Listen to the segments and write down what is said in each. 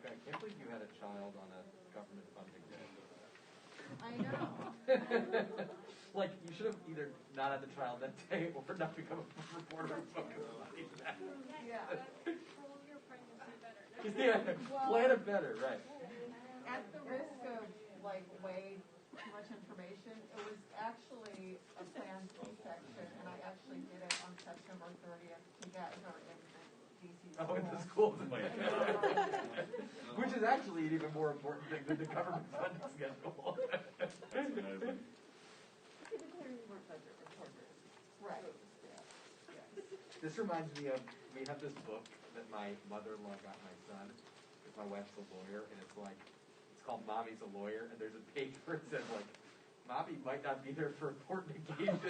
Rebecca, I can't believe you had a child on a government funding day. I know. Like, you should have either not had the child that day or not become a reporter and focus on that. Yeah. Control your pregnancy better. Yeah, plan it better, right. At the risk of like way too much information, it was actually a planned C-section, and I actually did it on September 30th to get her in the DC school. Oh, in the schools. Which is actually an even more important thing than the government funding schedule. That's amazing. Right. This reminds me of, we have this book that my mother-in-law got my son, because my wife's a lawyer, and it's like, it's called Mommy's a Lawyer, and there's a page where it says like, Mommy might not be there for important engagements.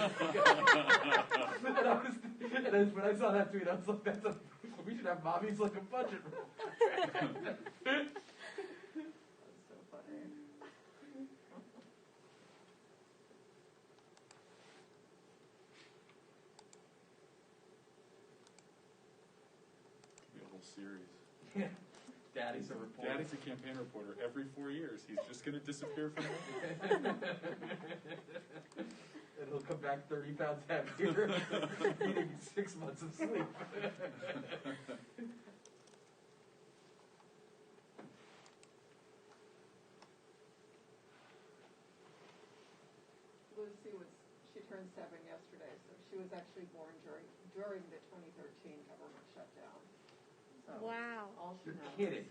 And when I saw that tweet, I was like, we should have Mommy's like a budget rule. That's so funny. Be a whole series. Yeah. Daddy's a reporter. Daddy's a campaign reporter. Every 4 years, he's just going to disappear from it. And he'll come back 30 pounds heavier, needing 6 months of sleep. She turned 7 yesterday, so she was actually born during the 2013 government shutdown. So Wow. All she You're knows. kidding.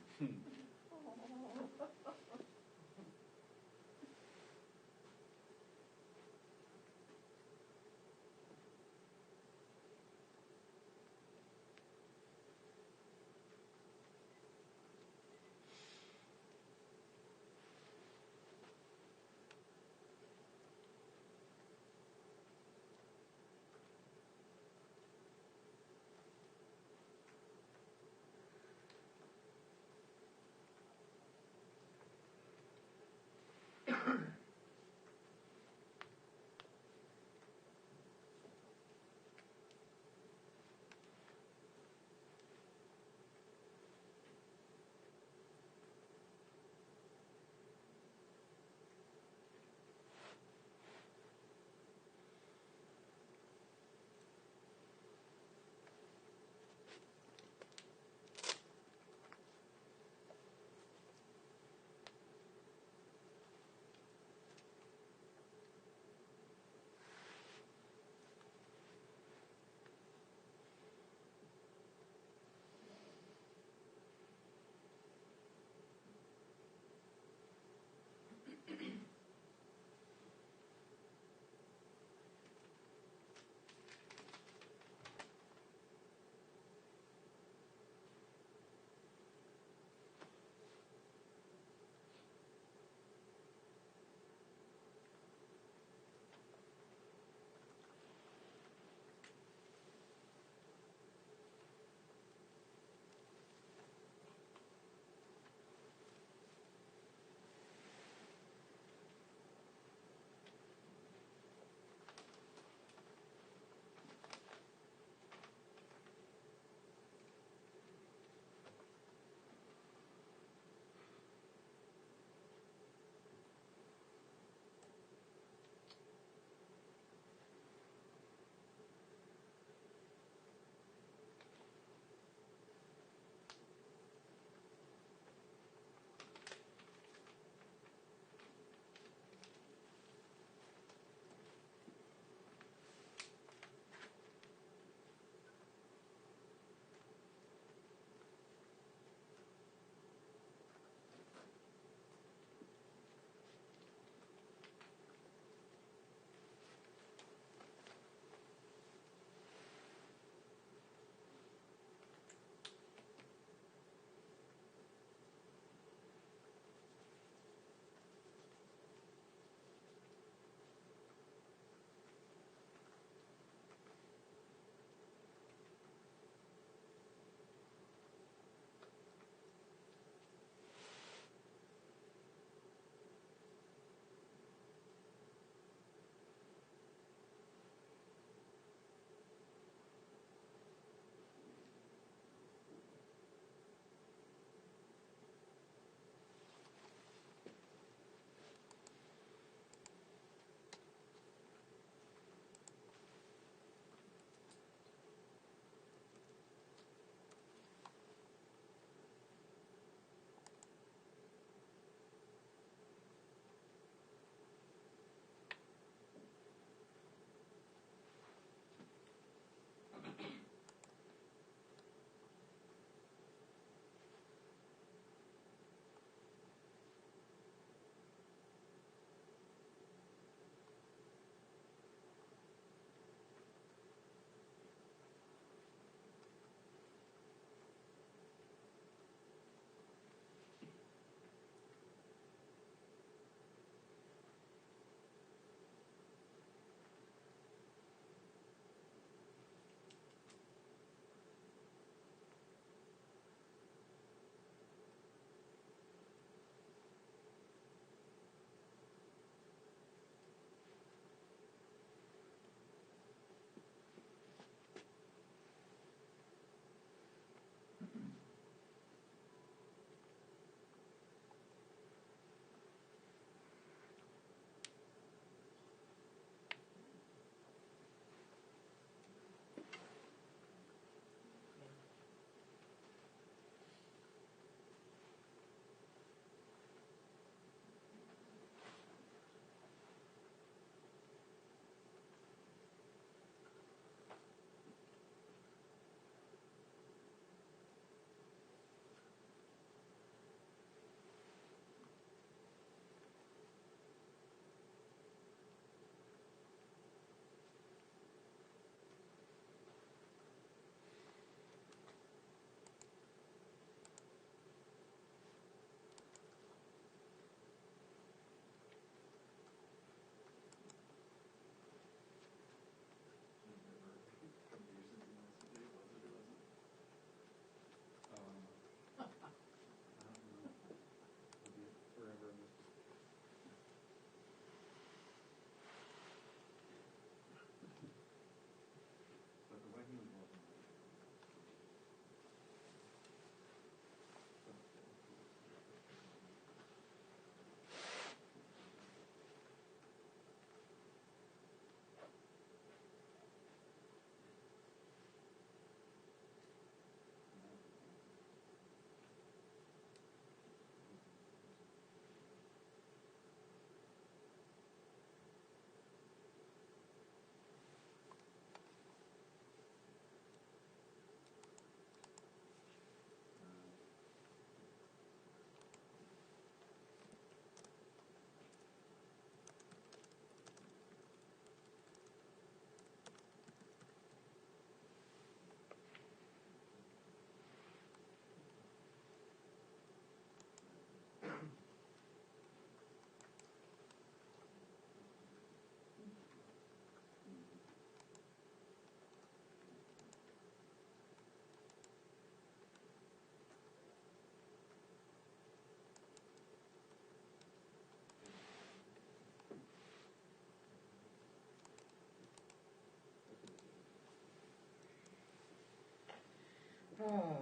Oh,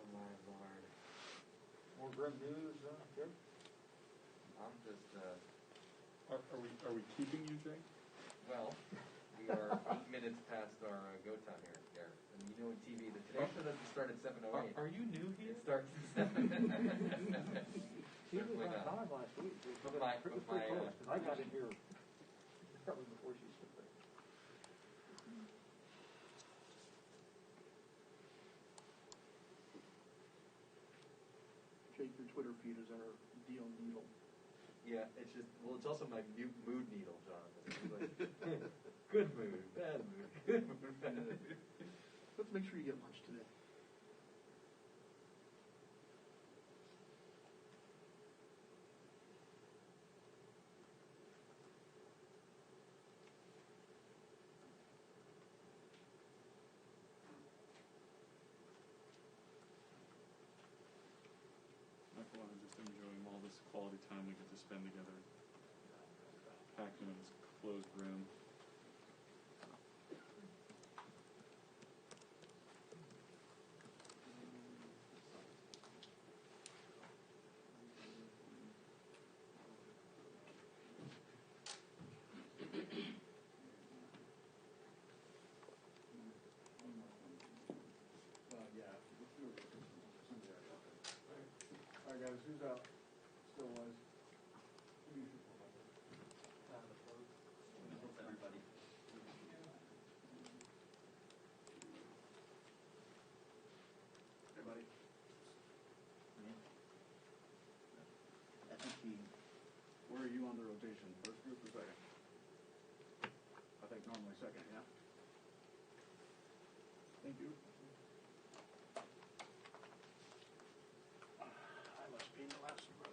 my Lord. More grim news, Jim? I'm just, Are we keeping you, Jay? well, we are 8 minutes past our go time here, Garrett. And you know in TV, the Today Show doesn't start at 7:08. Are you new here? It starts at 7. He was Certainly on not. time last week. It was But pretty my, close, 'cause I got in here probably before she stood there. Jake, your Twitter feed is our deal needle. Yeah, it's just, well, it's also my mood needle, Jonathan. It's like, good mood, bad mood, good mood, bad mood. Let's make sure you get lunch today. Michael, I'm just enjoying all this quality time we get to spend together, packed in this closed room. All right, guys, who's out? Still was. Everybody. Everybody. I think where are you on the rotation? First group or second? I think normally second, yeah. Thank you. I must be in the last row.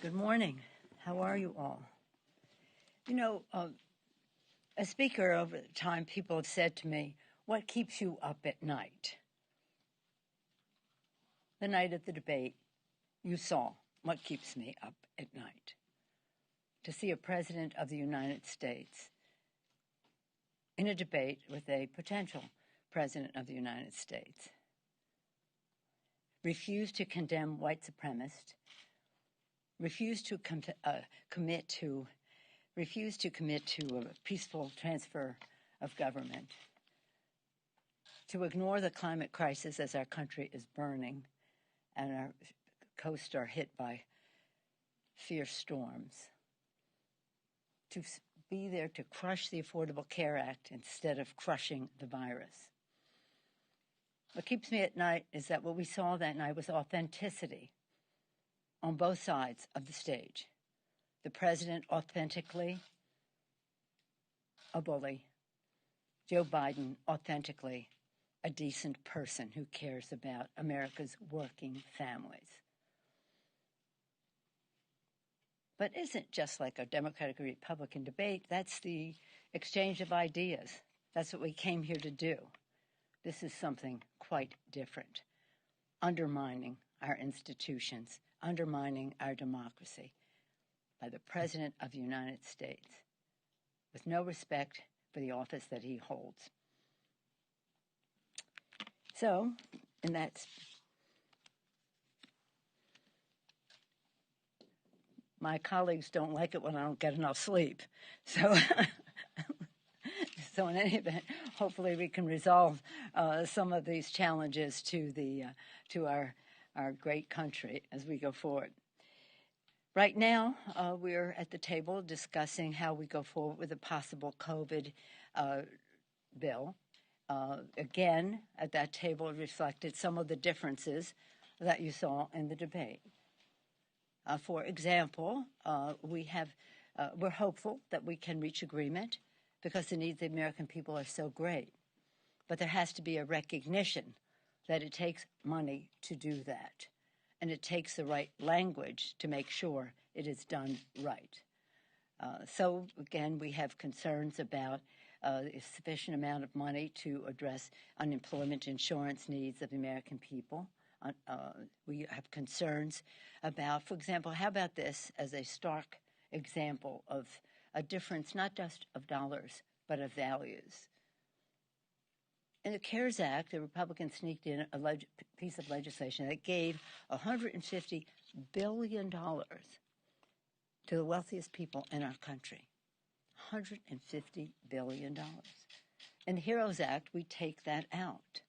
Good morning. How are you all? You know, as speaker over time, people have said to me, what keeps you up at night? The night of the debate, you saw what keeps me up at night. To see a president of the United States in a debate with a potential president of the United States refuse to condemn white supremacists, refuse to commit to a peaceful transfer of government, to ignore the climate crisis as our country is burning and our coasts are hit by fierce storms, to be there to crush the Affordable Care Act instead of crushing the virus. What keeps me at night is that what we saw that night was authenticity on both sides of the stage. The president authentically a bully, Joe Biden authentically a decent person who cares about America's working families. But it isn't just like a Democratic or Republican debate. That's the exchange of ideas. That's what we came here to do. This is something quite different, undermining our institutions, undermining our democracy by the President of the United States with no respect for the office that he holds. So, and that's my colleagues don't like it when I don't get enough sleep. So, so in any event, hopefully we can resolve some of these challenges to our great country as we go forward. Right now, we're at the table discussing how we go forward with a possible COVID bill. Again, at that table reflected some of the differences that you saw in the debate. For example, we're hopeful that we can reach agreement because the needs of the American people are so great. But there has to be a recognition that it takes money to do that. And it takes the right language to make sure it is done right. So, again, we have concerns about a sufficient amount of money to address unemployment insurance needs of the American people. We have concerns about, for example, how about this as a stark example of a difference not just of dollars, but of values. In the CARES Act, the Republicans sneaked in a piece of legislation that gave $150 billion to the wealthiest people in our country. $150 billion. In the HEROES Act, we take that out.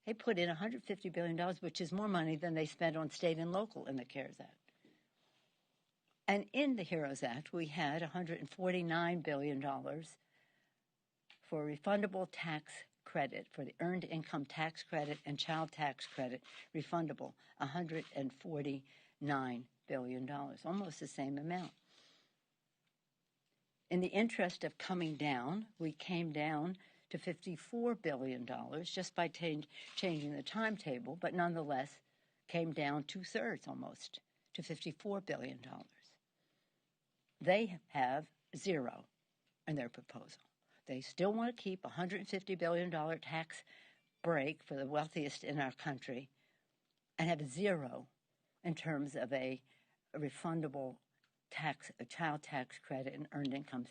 They put in $150 billion, which is more money than they spent on state and local in the CARES Act. And in the HEROES Act, we had $149 billion for refundable tax credit, for the earned income tax credit and child tax credit, refundable, $149 billion, almost the same amount. In the interest of coming down, we came down to $54 billion just by changing the timetable, but nonetheless came down two-thirds almost to $54 billion. They have zero in their proposal. They still want to keep a $150 billion tax break for the wealthiest in our country and have zero in terms of a refundable a child tax credit and earned income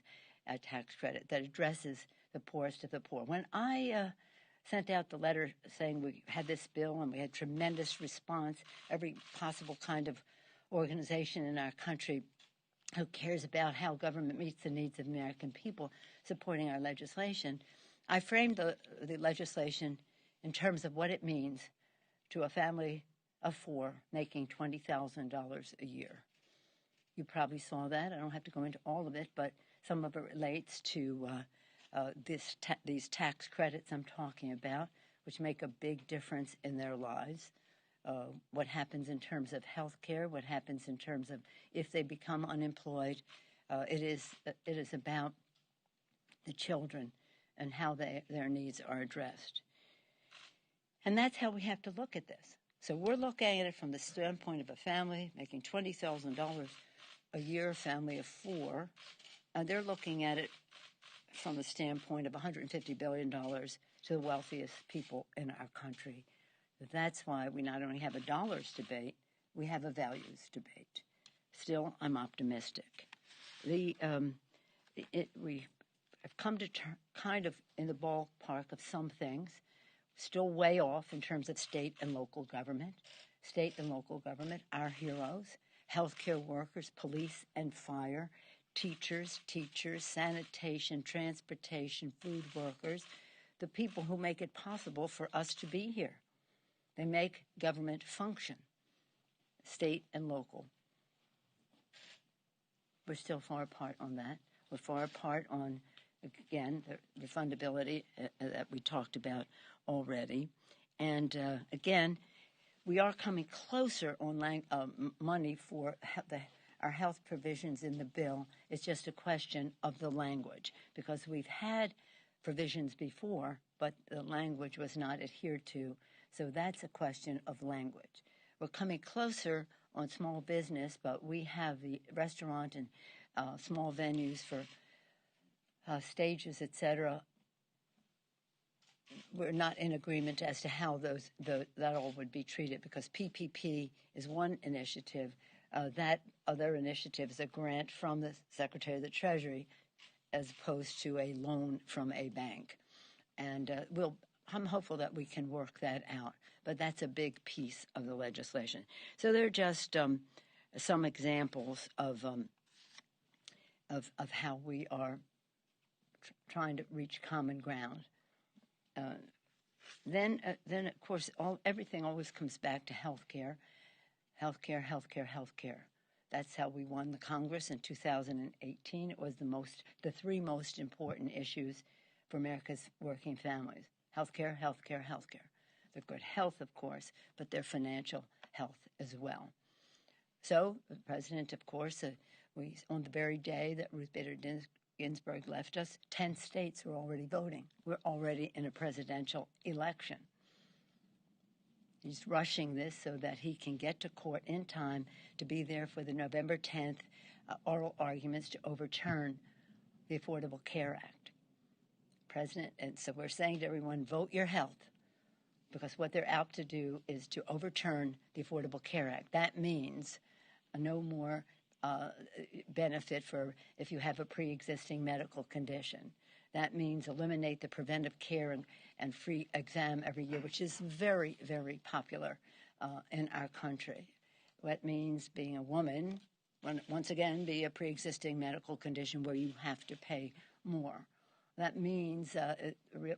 tax credit that addresses the poorest of the poor. When I sent out the letter saying we had this bill and we had tremendous response, every possible kind of organization in our country who cares about how government meets the needs of American people supporting our legislation, I framed the legislation in terms of what it means to a family of four making $20,000 a year. You probably saw that. I don't have to go into all of it, but some of it relates to these tax credits I'm talking about, which make a big difference in their lives. What happens in terms of health care, what happens in terms of if they become unemployed. It is about the children and how their needs are addressed. And that's how we have to look at this. So we're looking at it from the standpoint of a family making $20,000 a year, family of four, and they're looking at it from the standpoint of $150 billion to the wealthiest people in our country. That's why we not only have a dollars debate, we have a values debate. Still, I'm optimistic. We have come to kind of in the ballpark of some things, still way off in terms of state and local government. State and local government, our heroes, healthcare workers, police and fire, teachers, sanitation, transportation, food workers, the people who make it possible for us to be here. They make government function, state and local. We're still far apart on that. We're far apart on, again, the refundability that we talked about already. And again, we are coming closer on money for our health provisions in the bill. It's just a question of the language, because we've had provisions before, but the language was not adhered to. So that's a question of language. We're coming closer on small business, but we have the restaurant and small venues for stages, etc. We're not in agreement as to how that all would be treated, because PPP is one initiative. That other initiative is a grant from the Secretary of the Treasury as opposed to a loan from a bank. And I'm hopeful that we can work that out, but that's a big piece of the legislation. So they're just some examples of how we are trying to reach common ground. Then of course, everything always comes back to healthcare. That's how we won the Congress in 2018. It was the three most important issues for America's working families. Healthcare. Their good health, of course, but their financial health as well. So the president, of course, on the very day that Ruth Bader Ginsburg left us, 10 states were already voting. We're already in a presidential election. He's rushing this so that he can get to court in time to be there for the November 10th oral arguments to overturn the Affordable Care Act. President, and so we're saying to everyone, vote your health, because what they're out to do is to overturn the Affordable Care Act. That means no more benefit for if you have a pre-existing medical condition. That means eliminate the preventive care and free exam every year, which is very, very popular in our country. That means being a woman, once again, be a pre-existing medical condition where you have to pay more. That means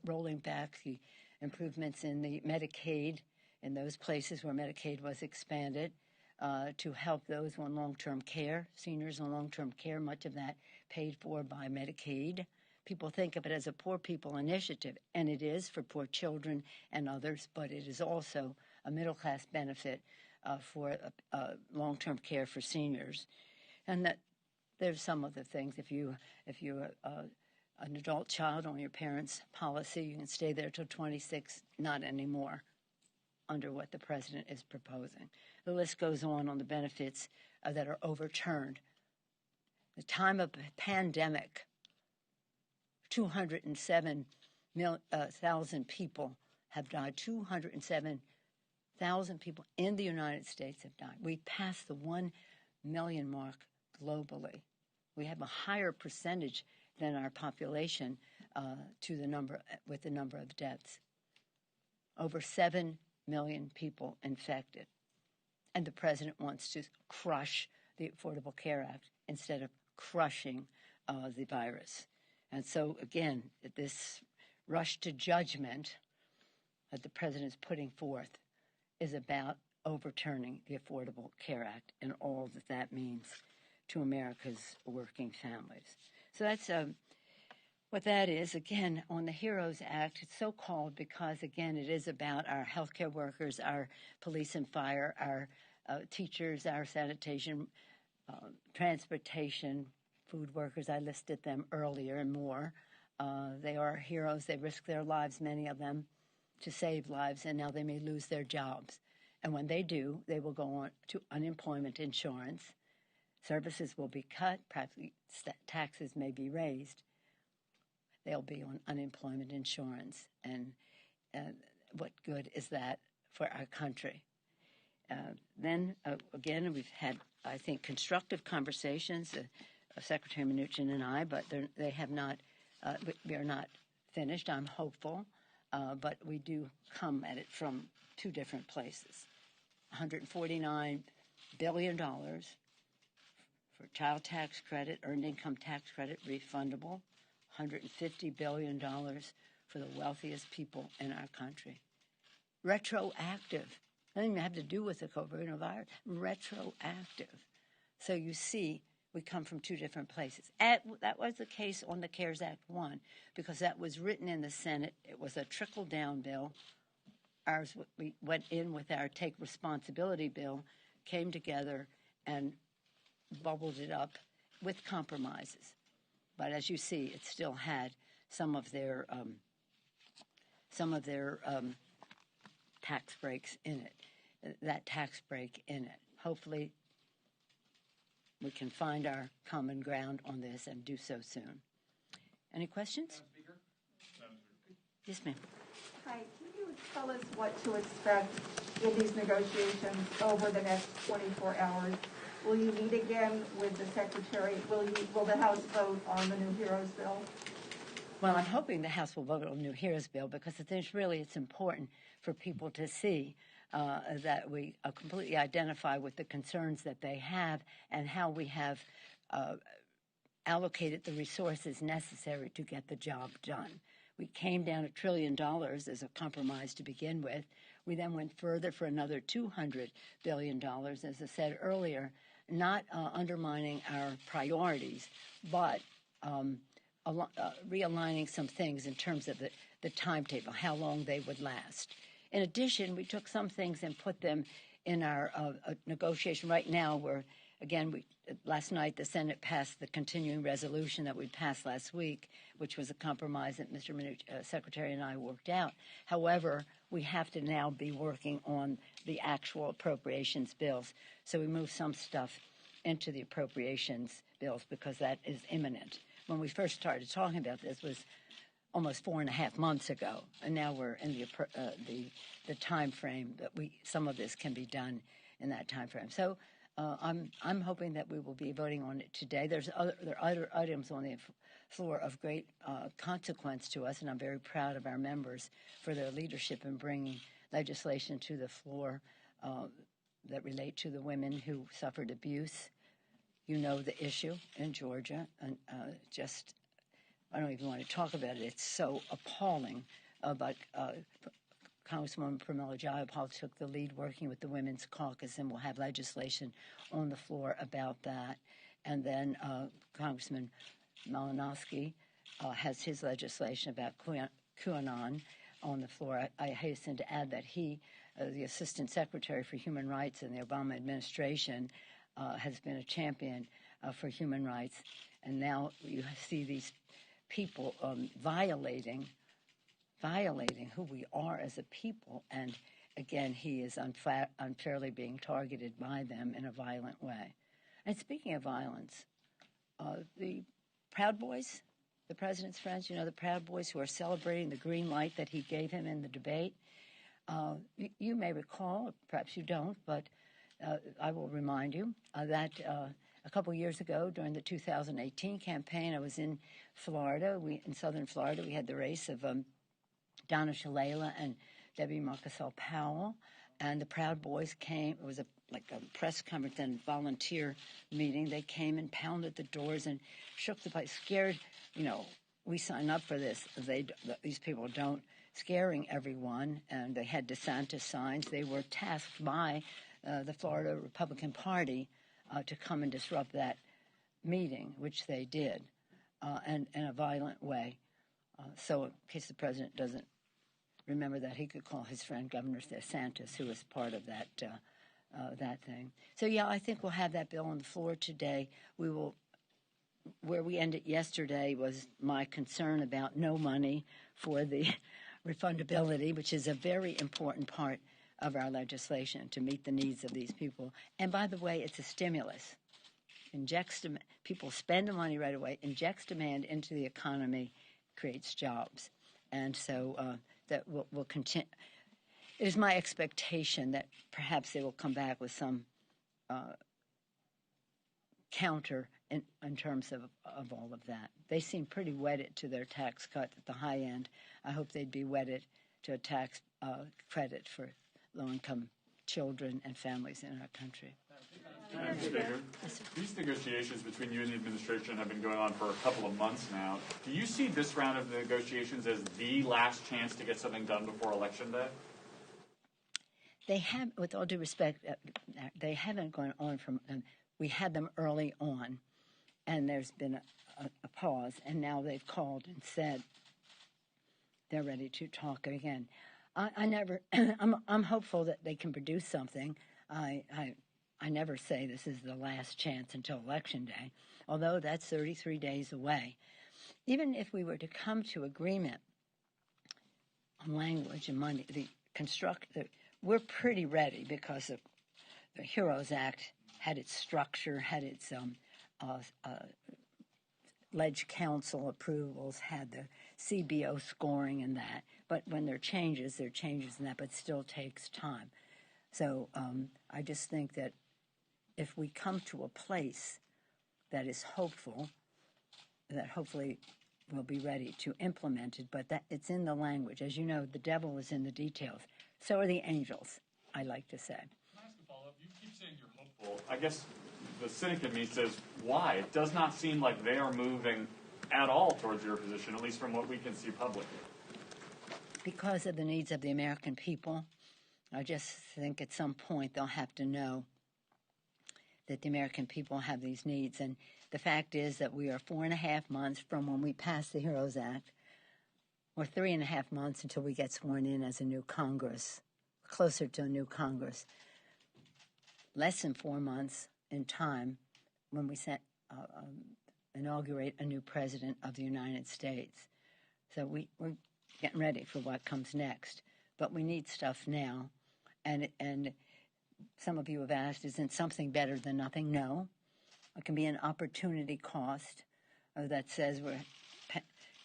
rolling back the improvements in the Medicaid, in those places where Medicaid was expanded, to help those on long-term care, seniors on long-term care, much of that paid for by Medicaid. People think of it as a poor people initiative, and it is for poor children and others, but it is also a middle-class benefit for long-term care for seniors. And that there's some of the things. If you're an adult child on your parents' policy, you can stay there till 26, not anymore, under what the president is proposing. The list goes on the benefits that are overturned. The time of pandemic, 207,000 people have died. 207,000 people in the United States have died. We passed the 1 million mark globally. We have a higher percentage than our population with the number of deaths. Over 7 million people infected. And the president wants to crush the Affordable Care Act instead of crushing the virus. And so, again, this rush to judgment that the president is putting forth is about overturning the Affordable Care Act and all that means to America's working families. So that's what that is. Again, on the HEROES Act, it's so called because, again, it is about our healthcare workers, our police and fire, our teachers, our sanitation, transportation, food workers. I listed them earlier and more. They are heroes. They risk their lives, many of them, to save lives, and now they may lose their jobs. And when they do, they will go on to unemployment insurance. Services will be cut, perhaps taxes may be raised. They'll be on unemployment insurance. And what good is that for our country? Then, again, we've had, I think, constructive conversations, Secretary Mnuchin and I, but they have not, we are not finished. I'm hopeful, but we do come at it from two different places. $149 billion for child tax credit, earned income tax credit, refundable. $150 billion for the wealthiest people in our country. Retroactive. Nothing even have to do with the coronavirus. Retroactive. So you see, we come from two different places. That was the case on the CARES Act 1, because that was written in the Senate. It was a trickle-down bill. Ours, we went in with our Take Responsibility bill, came together and bubbled it up with compromises. But as you see, it still had some of their tax breaks in it, that tax break in it. Hopefully, we can find our common ground on this and do so soon. Any questions? Yes, ma'am. Hi, can you tell us what to expect in these negotiations over the next 24 hours? Will you meet again with the Secretary? Will the House vote on the new HEROES bill? Well, I'm hoping the House will vote on the new HEROES bill because it's important for people to see that we completely identify with the concerns that they have and how we have allocated the resources necessary to get the job done. We came down $1 trillion as a compromise to begin with. We then went further for another $200 billion, as I said earlier, not undermining our priorities, but realigning some things in terms of the timetable, how long they would last. In addition, we took some things and put them in our negotiation right now where, again, last night the Senate passed the continuing resolution that we passed last week, which was a compromise that Mr. Secretary and I worked out. However, we have to now be working on the actual appropriations bills. So we moved some stuff into the appropriations bills because that is imminent. When we first started talking about this was almost 4.5 months ago, and now we're in the time frame that some of this can be done in that time frame. So I'm hoping that we will be voting on it today. There are other items on the floor of great consequence to us, and I'm very proud of our members for their leadership in bringing legislation to the floor that relate to the women who suffered abuse. You know the issue in Georgia, and I don't even want to talk about it. It's so appalling. But Congresswoman Pramila Jayapal took the lead working with the Women's Caucus, and we'll have legislation on the floor about that. And then Congressman Malinowski has his legislation about QAnon on the floor. I hasten to add that he, the Assistant Secretary for Human Rights in the Obama administration, has been a champion for human rights. And now you see these people violating who we are as a people. And again, he is unfairly being targeted by them in a violent way. And speaking of violence, the Proud Boys, the president's friends, the Proud Boys who are celebrating the green light that he gave him in the debate. You may recall, perhaps you don't, but I will remind you that a couple years ago during the 2018 campaign, I was in Florida. In southern Florida, we had the race of Donna Shalala and Debbie Marcasol Powell, and the Proud Boys came. It was like a press conference and volunteer meeting. They came and pounded the doors and shook the place, scared. We sign up for this. These people don't, scaring everyone, and they had DeSantis signs. They were tasked by the Florida Republican Party to come and disrupt that meeting, which they did, and in a violent way. So in case the president doesn't remember that, he could call his friend Governor DeSantis, who was part of that thing. So, yeah, I think we'll have that bill on the floor today. We will. Where we ended yesterday was my concern about no money for the refundability, which is a very important part of our legislation to meet the needs of these people. And by the way, it's a stimulus. People spend the money right away, injects demand into the economy, creates jobs. And so that will continue. It is my expectation that perhaps they will come back with some counter in terms of all of that. They seem pretty wedded to their tax cut at the high end. I hope they'd be wedded to a tax credit for low-income children and families in our country. These negotiations between you and the administration have been going on for a couple of months now. Do you see this round of negotiations as the last chance to get something done before Election Day? They have, with all due respect, they haven't gone on from. We had them early on, and there's been a pause, and now they've called and said they're ready to talk again. I'm hopeful that they can produce something. I never say this is the last chance until Election Day, although that's 33 days away. even if we were to come to agreement on language and money, we're pretty ready because the HEROES Act had its structure, had its ledge council approvals, had the CBO scoring and that. But when there are changes in that, but it still takes time. So I just think that if we come to a place that is hopeful, that hopefully we'll be ready to implement it, but that it's in the language. As you know, the devil is in the details. So are the angels, I like to say. Can I ask a follow-up? You keep saying you're hopeful. I guess the cynic in me says, why? It does not seem like they are moving at all towards your position, at least from what we can see publicly. Because of the needs of the American people. I just think at some point they'll have to know that the American people have these needs. And the fact is that we are 4.5 months from when we passed the HEROES Act, or 3.5 months until we get sworn in as a new Congress, closer to a new Congress. Less than 4 months in time when we inaugurate a new president of the United States. So we're getting ready for what comes next. But we need stuff now. And some of you have asked, isn't something better than nothing? No. It can be an opportunity cost that says we're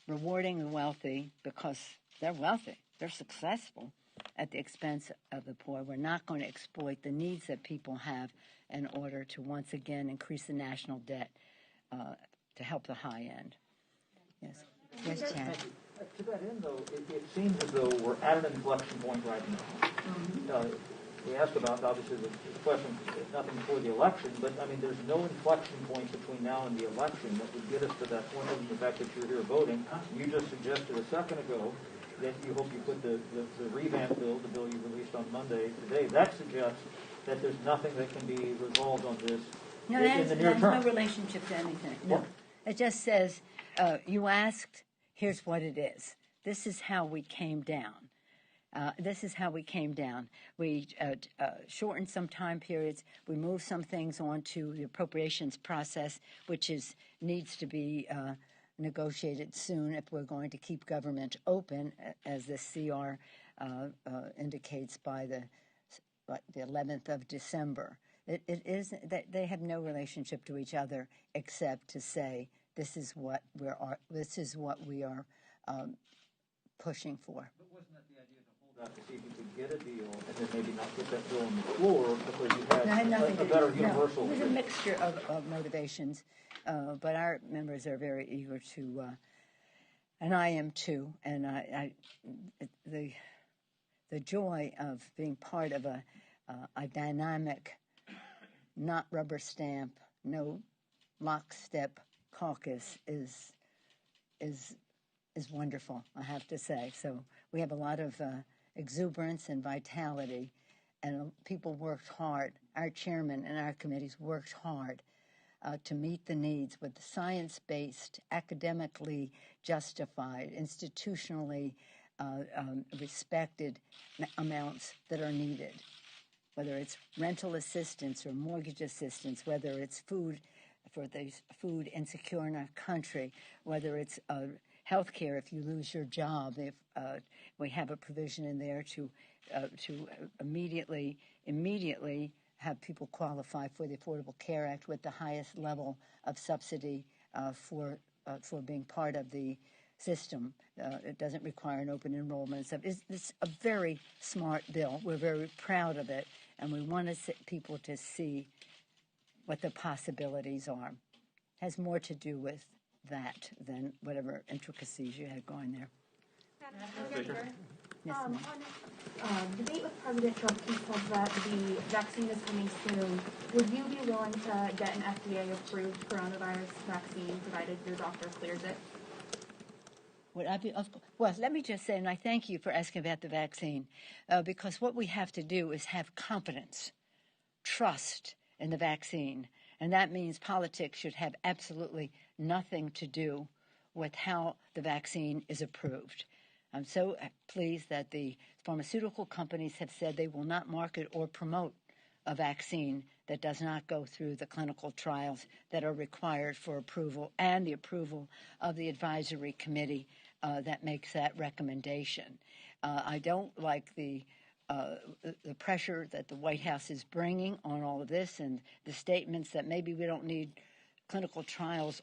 rewarding the wealthy because they're wealthy. They're successful at the expense of the poor. We're not going to exploit the needs that people have in order to once again increase the national debt to help the high end. Yes. Yes, Chad. To that end, though, it seems as though we're at an inflection point right now. We asked about, obviously, the question, nothing before the election, but, I mean, there's no inflection point between now and the election that would get us to that point, other than the fact that you're here voting. You just suggested a second ago that you hope you put the revamp bill, the bill you released on Monday, today. That suggests that there's nothing that can be resolved on this in the near term. No, no relationship to anything. No. What? It just says, you asked, here's what it is. This is how we came down. We shortened some time periods. We moved some things onto the appropriations process, which needs to be negotiated soon if we're going to keep government open, as the CR indicates, by the 11th of December. It is that they have no relationship to each other except to say this is what we are pushing for. But wasn't that the idea to hold out to see if you could get a deal and then maybe not get that bill on the floor because you had a better universal? There's a mixture of motivations, but our members are very eager to, and I am too. And the joy of being part of a dynamic, not rubber stamp, no lockstep caucus is wonderful, I have to say. So we have a lot of exuberance and vitality, and people worked hard. Our chairman and our committees worked hard to meet the needs with the science-based, academically justified, institutionally respected amounts that are needed, whether it's rental assistance or mortgage assistance, whether it's food for the food insecure in our country, whether it's health care if you lose your job. If we have a provision in there to immediately have people qualify for the Affordable Care Act with the highest level of subsidy for being part of the system. It doesn't require an open enrollment and stuff. It's a very smart bill. We're very proud of it, and we want people to see what the possibilities are. It has more to do with that than whatever intricacies you had going there. Yes, on debate with President Trump, he said that the vaccine is coming soon. Would you be willing to get an FDA-approved coronavirus vaccine provided your doctor clears it? Would I be? Well, let me just say, and I thank you for asking about the vaccine, because what we have to do is have confidence, trust in the vaccine, and that means politics should have absolutely nothing to do with how the vaccine is approved. I'm so pleased that the pharmaceutical companies have said they will not market or promote a vaccine that does not go through the clinical trials that are required for approval and the approval of the advisory committee that makes that recommendation. I don't like the pressure that the White House is bringing on all of this and the statements that maybe we don't need clinical trials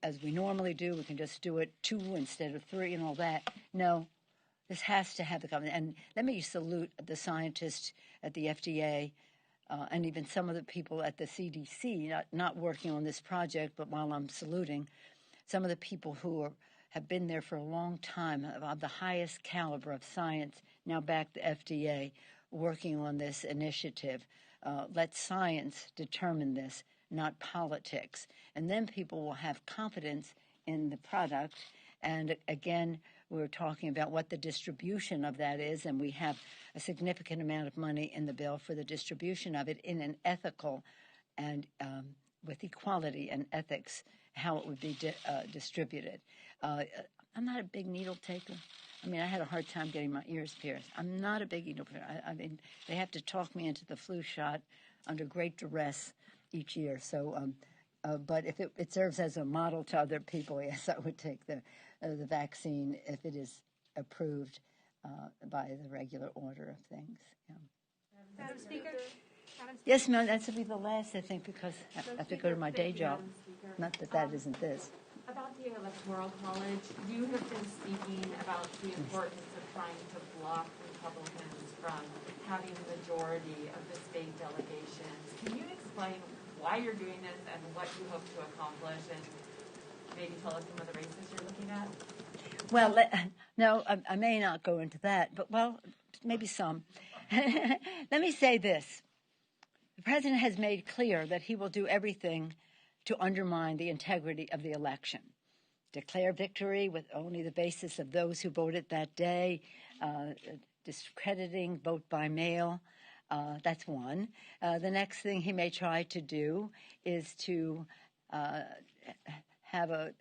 as we normally do. We can just do it 2 instead of 3 and all that. No, this has to have the government. And let me salute the scientists at the FDA and even some of the people at the CDC, not working on this project, but while I'm saluting, some of the people who have been there for a long time, of the highest caliber of science, now back to FDA, working on this initiative. Let science determine this, not politics. And then people will have confidence in the product. And again, we're talking about what the distribution of that is, and we have a significant amount of money in the bill for the distribution of it in an ethical and with equality and ethics, how it would be distributed. I'm not a big needle taker. I mean, I had a hard time getting my ears pierced. I'm not a big needle taker. I mean, they have to talk me into the flu shot under great duress each year. So, but if it serves as a model to other people, yes, I would take the vaccine if it is approved by the regular order of things. Yeah. Madam Speaker? Yes, ma'am, that should be the last, I think, because I have to go to my day job. Not that that isn't this. About the Electoral College, you have been speaking about the importance of trying to block Republicans from having the majority of the state delegations. Can you explain why you're doing this and what you hope to accomplish, and maybe tell us some of the races you're looking at? Well, no, I may not go into that, but, well, maybe some. Let me say this. The president has made clear that he will do everything to undermine the integrity of the election, declare victory with only the basis of those who voted that day, discrediting vote by mail. That's one. The next thing he may try to do is to have a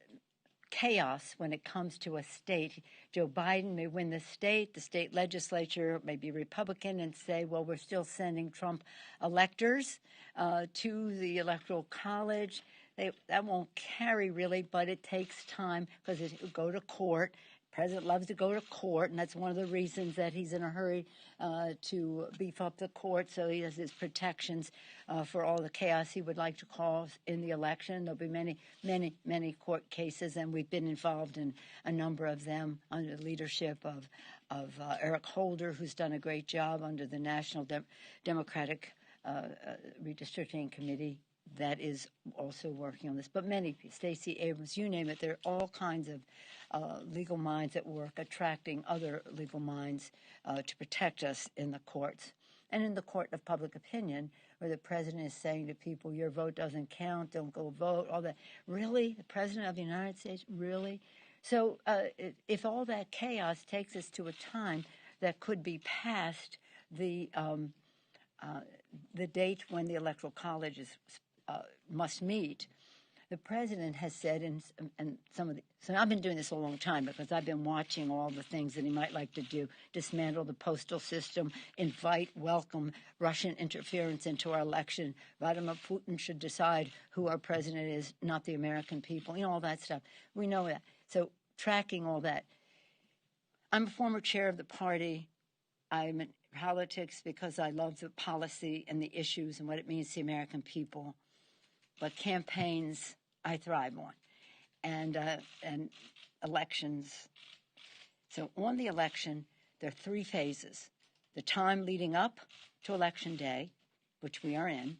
chaos when it comes to a state. Joe Biden may win the state legislature may be Republican and say, well, we're still sending Trump electors to the Electoral College. That won't carry really, but it takes time because it will go to court. The president loves to go to court, and that's one of the reasons that he's in a hurry to beef up the court, so he has his protections for all the chaos he would like to cause in the election. There'll be many, many, many court cases, and we've been involved in a number of them under the leadership of Eric Holder, who's done a great job under the National Democratic Redistricting Committee that is also working on this. But many, Stacey Abrams, you name it, there are all kinds of legal minds at work attracting other legal minds to protect us in the courts. And in the court of public opinion, where the president is saying to people, your vote doesn't count, don't go vote, all that. Really? The president of the United States? Really? So if all that chaos takes us to a time that could be past the date when the Electoral College must meet, the president has said, and so I've been doing this a long time because I've been watching all the things that he might like to do: dismantle the postal system, welcome Russian interference into our election. Vladimir Putin should decide who our president is, not the American people. All that stuff. We know that. So tracking all that. I'm a former chair of the party. I'm in politics because I love the policy and the issues and what it means to the American people. But campaigns, I thrive on, and elections. So on the election, there are 3 phases: the time leading up to Election Day, which we are in,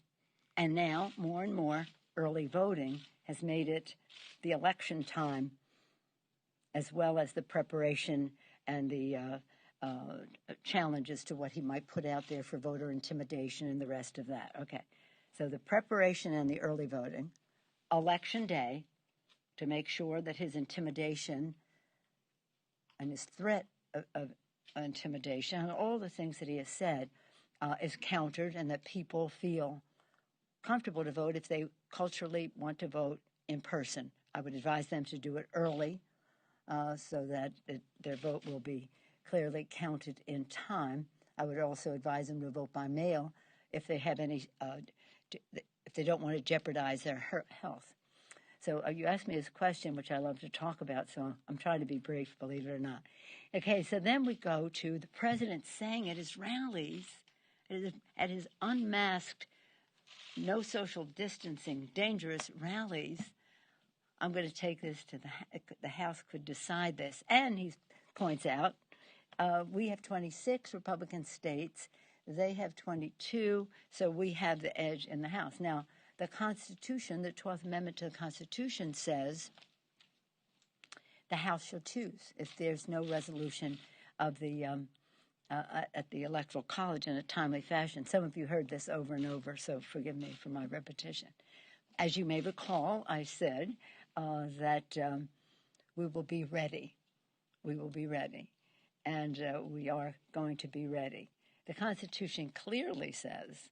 and now more and more early voting has made it the election time, as well as the preparation and the challenges to what he might put out there for voter intimidation and the rest of that. Okay. So the preparation and the early voting, Election Day, to make sure that his intimidation and his threat of intimidation and all the things that he has said is countered, and that people feel comfortable to vote if they culturally want to vote in person. I would advise them to do it early so that their vote will be clearly counted in time. I would also advise them to vote by mail if they have any, if they don't want to jeopardize their health. So you asked me this question, which I love to talk about, so I'm trying to be brief, believe it or not. Okay, so then we go to the president saying at his rallies, at his unmasked, no social distancing, dangerous rallies, I'm going to take this to the House could decide this. And he points out, we have 26 Republican states. They have 22, so we have the edge in the House. Now, the Constitution, the 12th Amendment to the Constitution says the House shall choose if there's no resolution of the at the Electoral College in a timely fashion. Some of you heard this over and over, so forgive me for my repetition. As you may recall, I said that we will be ready. We will be ready, and we are going to be ready. The Constitution clearly says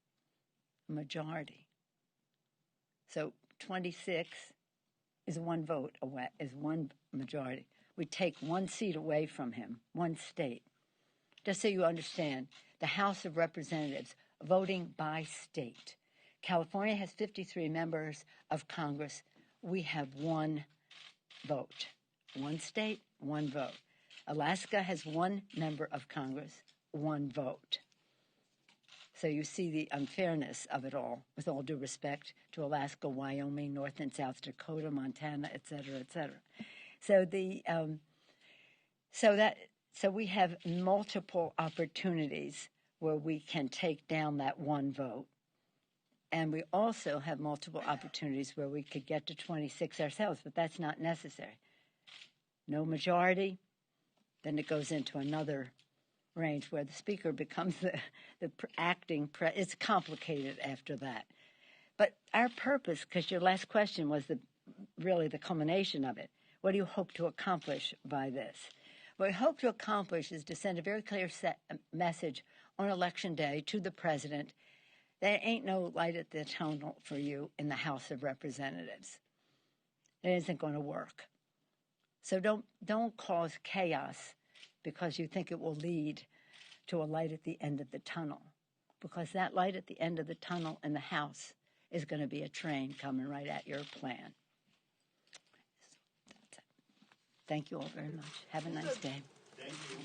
a majority. So 26 is one vote away, is one majority. We take one seat away from him, one state. Just so you understand, the House of Representatives voting by state. California has 53 members of Congress. We have one vote. One state, one vote. Alaska has one member of Congress, one vote. So you see the unfairness of it all, with all due respect to Alaska, Wyoming, North and South Dakota, Montana, et cetera, et cetera. So so we have multiple opportunities where we can take down that one vote. And we also have multiple opportunities where we could get to 26 ourselves, but that's not necessary. No majority, then it goes into another range where the speaker becomes the acting it's complicated after that. But our purpose, because your last question was really the culmination of it, what do you hope to accomplish by this? What we hope to accomplish is to send a very clear message on Election Day to the president. There ain't no light at the tunnel for you in the House of Representatives. It isn't going to work. So don't cause chaos because you think it will lead to a light at the end of the tunnel. Because that light at the end of the tunnel in the House is going to be a train coming right at your plan. Thank you all very much. Have a nice day. Thank you.